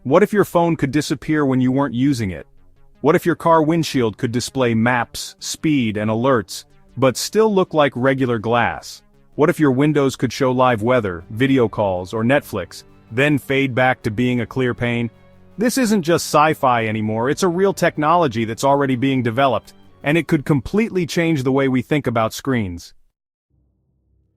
What if your phone could disappear when you weren't using it? What if your car windshield could display maps, speed, and alerts, but still look like regular glass? What if your windows could show live weather, video calls, or Netflix, then fade back to being a clear pane? This isn't just sci-fi anymore, it's a real technology that's already being developed, and it could completely change the way we think about screens.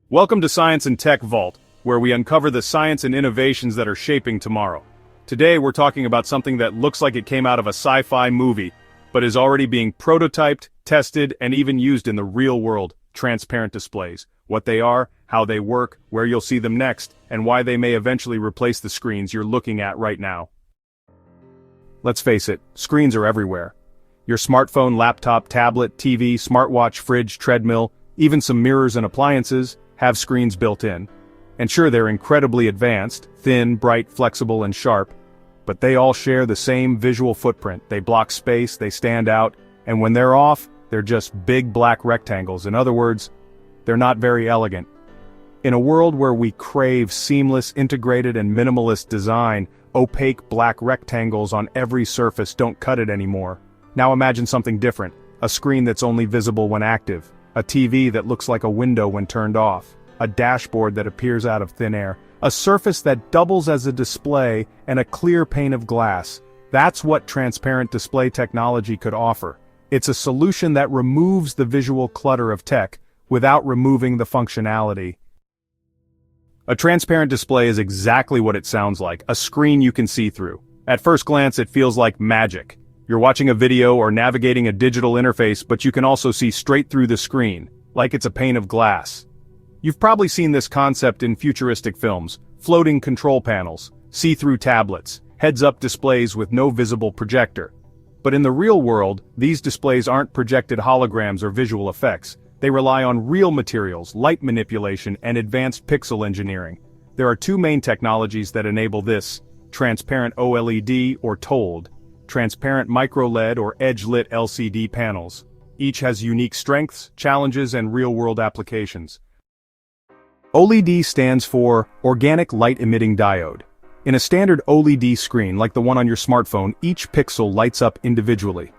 Welcome to Science and Tech Vault, where we uncover the science and innovations that are shaping tomorrow. Today we're talking about something that looks like it came out of a sci-fi movie, but is already being prototyped, tested, and even used in the real world: transparent displays. What they are, how they work, where you'll see them next, and why they may eventually replace the screens you're looking at right now. Let's face it, screens are everywhere. Your smartphone, laptop, tablet, TV, smartwatch, fridge, treadmill, even some mirrors and appliances have screens built in. And sure, they're incredibly advanced, thin, bright, flexible, and sharp, but they all share the same visual footprint. They block space, they stand out, and when they're off, they're just big black rectangles. In other words, they're not very elegant. In a world where we crave seamless, integrated, and minimalist design, opaque black rectangles on every surface don't cut it anymore. Now imagine something different: a screen that's only visible when active, a TV that looks like a window when turned off, a dashboard that appears out of thin air, a surface that doubles as a display, and a clear pane of glass. That's what transparent display technology could offer. It's a solution that removes the visual clutter of tech, without removing the functionality. A transparent display is exactly what it sounds like: a screen you can see through. At first glance, it feels like magic. You're watching a video or navigating a digital interface, but you can also see straight through the screen, like it's a pane of glass. You've probably seen this concept in futuristic films: floating control panels, see-through tablets, heads-up displays with no visible projector. But in the real world, these displays aren't projected holograms or visual effects. They rely on real materials, light manipulation, and advanced pixel engineering. There are two main technologies that enable this: transparent OLED or TOLED, transparent MicroLED or edge-lit LCD panels. Each has unique strengths, challenges, and real-world applications. OLED stands for Organic Light Emitting Diode. In a standard OLED screen like the one on your smartphone, each pixel lights up individually.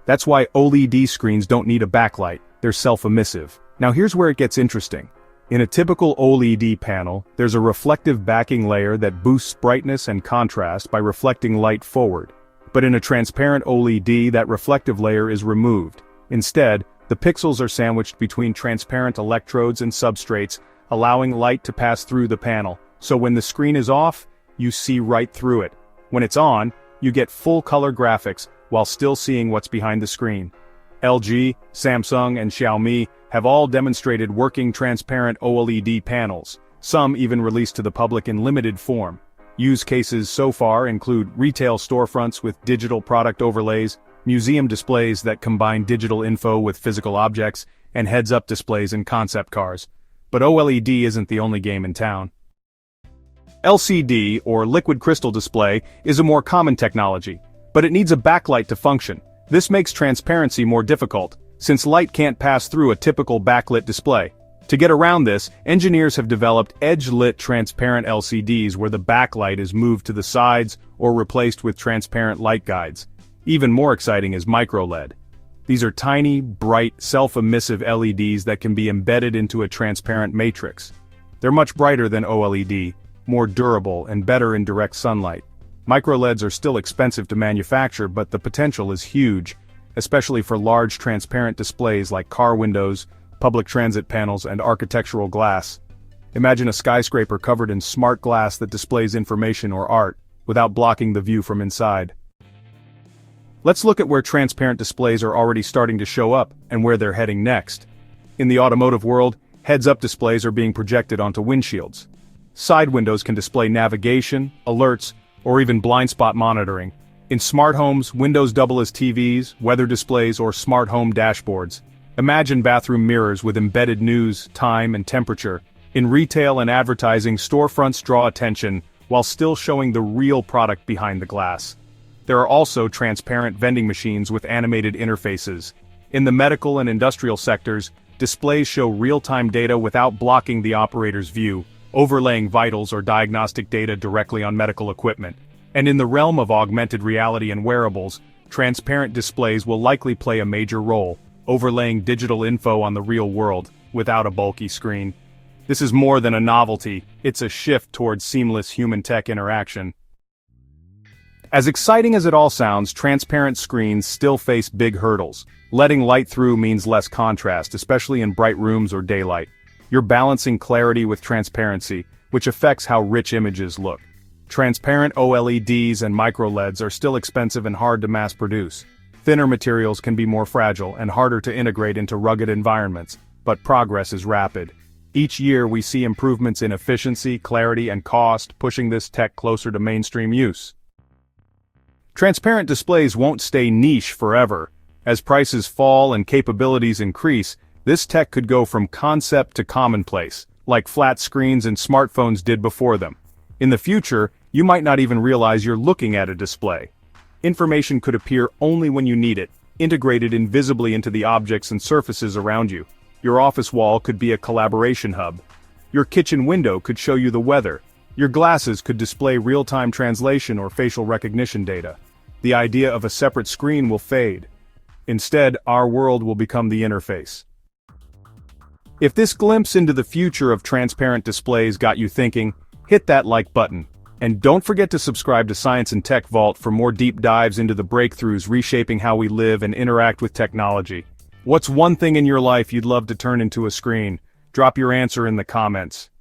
That's why OLED screens don't need a backlight. They're self-emissive. Now here's where it gets interesting. In a typical OLED panel, there's a reflective backing layer that boosts brightness and contrast by reflecting light forward. But in a transparent OLED, that reflective layer is removed. Instead, the pixels are sandwiched between transparent electrodes and substrates, allowing light to pass through the panel. So when the screen is off, you see right through it. When it's on, you get full-color graphics while still seeing what's behind the screen. LG, Samsung, and Xiaomi have all demonstrated working transparent OLED panels, some even released to the public in limited form. Use cases so far include retail storefronts with digital product overlays, museum displays that combine digital info with physical objects, and heads-up displays in concept cars. But OLED isn't the only game in town. LCD, or liquid crystal display, is a more common technology, but it needs a backlight to function. This makes transparency more difficult, since light can't pass through a typical backlit display. To get around this, engineers have developed edge-lit transparent LCDs where the backlight is moved to the sides or replaced with transparent light guides. Even more exciting is MicroLED. These are tiny, bright, self-emissive LEDs that can be embedded into a transparent matrix. They're much brighter than OLED, more durable, and better in direct sunlight. MicroLEDs are still expensive to manufacture, but the potential is huge, especially for large transparent displays like car windows, public transit panels, and architectural glass. Imagine a skyscraper covered in smart glass that displays information or art, without blocking the view from inside. Let's look at where transparent displays are already starting to show up, and where they're heading next. In the automotive world, heads-up displays are being projected onto windshields. Side windows can display navigation, alerts, or even blind spot monitoring. In smart homes, windows double as TVs, weather displays, or smart home dashboards. Imagine bathroom mirrors with embedded news, time, and temperature. In retail and advertising, storefronts draw attention while still showing the real product behind the glass. There are also transparent vending machines with animated interfaces. In the medical and industrial sectors, displays show real-time data without blocking the operator's view, overlaying vitals or diagnostic data directly on medical equipment. And in the realm of augmented reality and wearables, transparent displays will likely play a major role, overlaying digital info on the real world, without a bulky screen. This is more than a novelty, it's a shift towards seamless human-tech interaction. As exciting as it all sounds, transparent screens still face big hurdles. Letting light through means less contrast, especially in bright rooms or daylight. You're balancing clarity with transparency, which affects how rich images look. Transparent OLEDs and microLEDs are still expensive and hard to mass produce. Thinner materials can be more fragile and harder to integrate into rugged environments, but progress is rapid. Each year we see improvements in efficiency, clarity, and cost, pushing this tech closer to mainstream use. Transparent displays won't stay niche forever. As prices fall and capabilities increase, this tech could go from concept to commonplace, like flat screens and smartphones did before them. In the future, you might not even realize you're looking at a display. Information could appear only when you need it, integrated invisibly into the objects and surfaces around you. Your office wall could be a collaboration hub. Your kitchen window could show you the weather. Your glasses could display real-time translation or facial recognition data. The idea of a separate screen will fade. Instead, our world will become the interface. If this glimpse into the future of transparent displays got you thinking, hit that like button. And don't forget to subscribe to Science and Tech Vault for more deep dives into the breakthroughs reshaping how we live and interact with technology. What's one thing in your life you'd love to turn into a screen? Drop your answer in the comments.